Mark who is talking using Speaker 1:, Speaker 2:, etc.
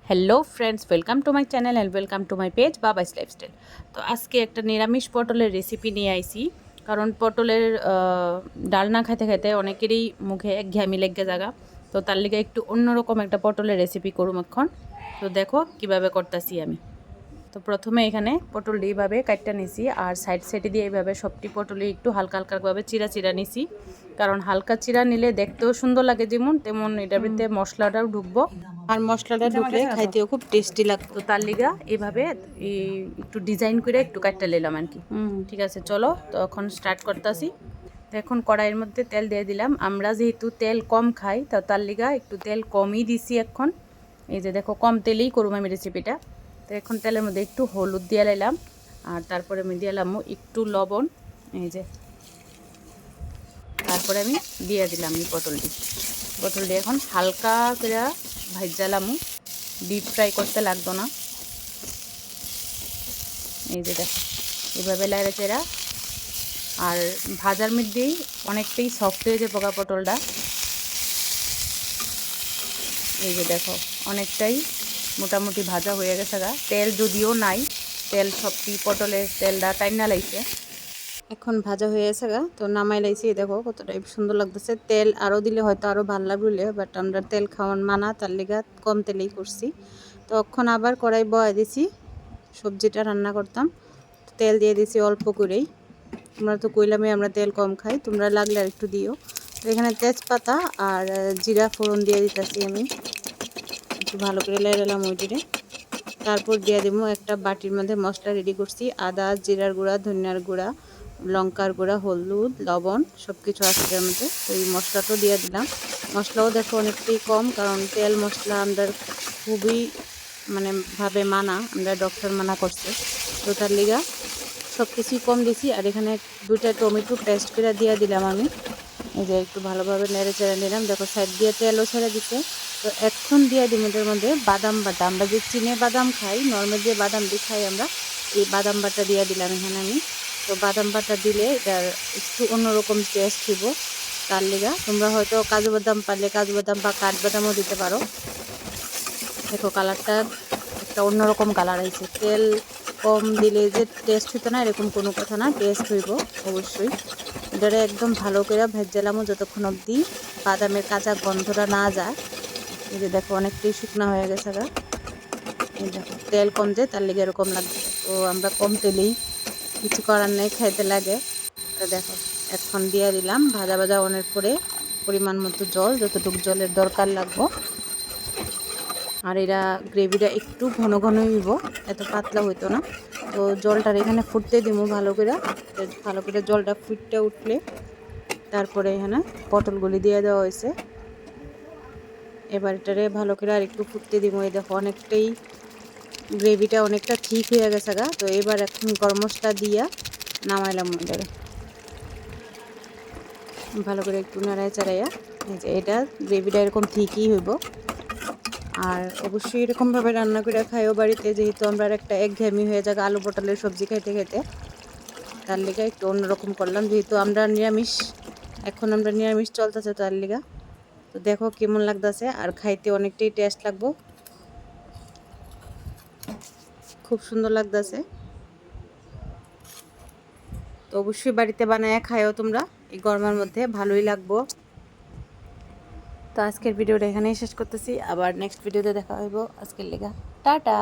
Speaker 1: Hello friends, welcome to my channel and welcome to my page Babai's lifestyle. তো আজকে একটা নিরামিষ পটলের রেসিপি নিয়ে আইছি। কারণ পটলের ডাল না খাইতে খাইতে অনেকেরই মুখে একঘেয়েমি লেগে জায়গা। তো তার লিগে একটু অন্যরকম একটা পটলের রেসিপি করুম এখন। তো দেখো কিভাবে করতেছি আমি। তো প্রথমে এখানে পটলটি এইভাবে কাটটা নিছি, আর সাইড সাইডে দিয়ে এইভাবে সবটি পটলই একটু হালকা হালকাভাবে চিরা চিরা নিছি। কারণ হালকা চিরা নিলে দেখতেও সুন্দর লাগে, যেমন তেমন এটার ভিতরে মশলাটাও ঢুকবো, আর মশলাটা ঢুকলে খাইতেও খুব টেস্টি লাগতো। তার লিগা এইভাবে একটু ডিজাইন করে একটু কাটটা নিলাম আর কি। ঠিক আছে, চলো তো এখন স্টার্ট করতেছি। তো এখন কড়াইয়ের মধ্যে তেল দিয়ে দিলাম। আমরা যেহেতু তেল কম খাই, তো তার লিগা একটু তেল কমই দিছি এখন। এই যে দেখো, কম তেলেই করুম আমি রেসিপিটা। তো এখন তেলের মধ্যে একটু হলুদ দিয়ে লাইলাম, আর তারপরে আমি দিয়ে এলাম একটু লবণ। এই যে তারপরে আমি দিয়ে দিলাম এই পটলটি এখন হালকা করে ভাজালাম, ডিপ ফ্রাই করতে লাগতো না। এই যে দেখো এইভাবে লাইরা চেরা, আর ভাজার মধ্যেই অনেকটাই সফট হয়ে যায় পোকা পটলটা। এই যে দেখো অনেকটাই মোটামুটি ভাজা হয়ে গেছে গা, তেল যদিও নাই, তেল সবটি পটলের তেলটা টাইনা লাইছে। এখন ভাজা হয়ে গেছে গা, তো নামাই লাইছি। দেখো কতটা সুন্দর লাগতেছে। তেল আরও দিলে হয়তো আরও ভালো লাগলে, বাট আমরা তেল খাওয়ান মানা, তার লেগে কম তেলেই করছি। তো এখন আবার কড়াই বয়া দিছি, সবজিটা রান্না করতাম। তেল দিয়ে দিছি অল্প করেই। তোমরা তো কইলামই আমরা তেল কম খাই, তোমরা লাগলে আর একটু দিও। তো এখানে তেজপাতা আর জিরা ফোড়ন দিয়ে দিতেছি আমি, একটু ভালো করে লেড়ালাম ওইটিরে। তারপর দিয়ে দেবো একটা বাটির মধ্যে মশলা রেডি করছি, আদা, জিরার গুঁড়া, ধনিয়ার গুঁড়া, লঙ্কার গুঁড়া, হলুদ, লবণ সব কিছু আছে এর মধ্যে। তো এই মশলাটাও দিয়ে দিলাম। মশলাও দেখো অনেকটাই কম, কারণ তেল মশলা আমরা খুবই ভাবে মানা, আমরা ডক্টর মানা করছে, তো তার লিগা সব কিছুই কম দিছি। আর এখানে 2টা টমেটো পেস্ট করে দিয়ে দিলাম আমি। এই যে একটু ভালোভাবে নেড়ে চেড়ে নিলাম। দেখো সাইড দিয়ে তেলও ছেড়ে দিচ্ছে। তো এখন দিয়ে দিই এটার মধ্যে বাদাম বাটা। আমরা যে চিনে বাদাম খাই, নর্মাল যে বাদাম দিয়ে খাই আমরা, এই বাদাম বাটা দিয়ে দিলাম এখানে আমি। তো বাদাম বাটা দিলে এটার একটু অন্যরকম টেস্ট হইব। তার লেগা তোমরা হয়তো কাজু বাদাম পারলে কাজু বাদাম বা কাঠবাদামও দিতে পারো। দেখো কালারটা একটা অন্যরকম কালার আইছে। তেল কম দিলে যে টেস্ট হইতো না এরকম কোনো কথা না, টেস্ট হইব অবশ্যই। এটারে একদম ভালো করে ভেজালামও যতক্ষণ অবধি বাদামের কাঁচা গন্ধটা না যায়। এই যে দেখো অনেকটাই শুকনা হয়ে গেছে গা। এই দেখো তেল কম যায়, তার লেগে এরকম লাগছে। তো আমরা কম তেলেই, কিছু করার নেই, খাইতে লাগে। তো দেখো এখন দিয়ে দিলাম ভাজা ভাজা অনেক পরে পরিমাণ মতো জল, যতটুকু জলের দরকার লাগবো। আর এরা গ্রেভিটা একটু ঘন ঘন হইব, এত পাতলা হইতো না। তো জলটার এখানে ফুটতে দিব ভালো করে জলটা ফুটতে উঠলে তারপরে এখানে পটলগুলি দিয়ে দেওয়া হয়েছে। এবার এটারে ভালো করে আর একটু ফুটতে দিব। এই দেখো অনেকটাই গ্রেভিটা অনেকটা ঠিক হয়ে গেছে গা। তো এবার এখন গরম মশলা দিয়া নামাইলাম এটারে, ভালো করে একটু নাড়ায় চাড়াইয়া। এই যে এটা গ্রেভিটা এরকম ঠিকই হইব। আর অবশ্যই এরকমভাবে রান্না করে খাইও বাড়িতে, যেহেতু আমরা একটা একঘেয়েমি হয়ে যাবে আলু পটলের সবজি খাইতে খেতে। তার লিগা একটু অন্যরকম করলাম, যেহেতু আমরা নিরামিষ, এখন আমরা নিরামিষ চলতেছে তার লিগা। তো দেখো কেমন লাগতেছে, আর খাইতে অনেকটাই টেস্ট লাগবো, খুব সুন্দর লাগতেছে। তো অবশ্যই বাড়িতে বানায় খাইও তোমরা, এই গরমের মধ্যে ভালোই লাগবো। তো আজকের ভিডিওটা এখানেই শেষ করতেছি, আবার নেক্সট ভিডিওতে দেখা হইব। আজকের লেগা টাটা।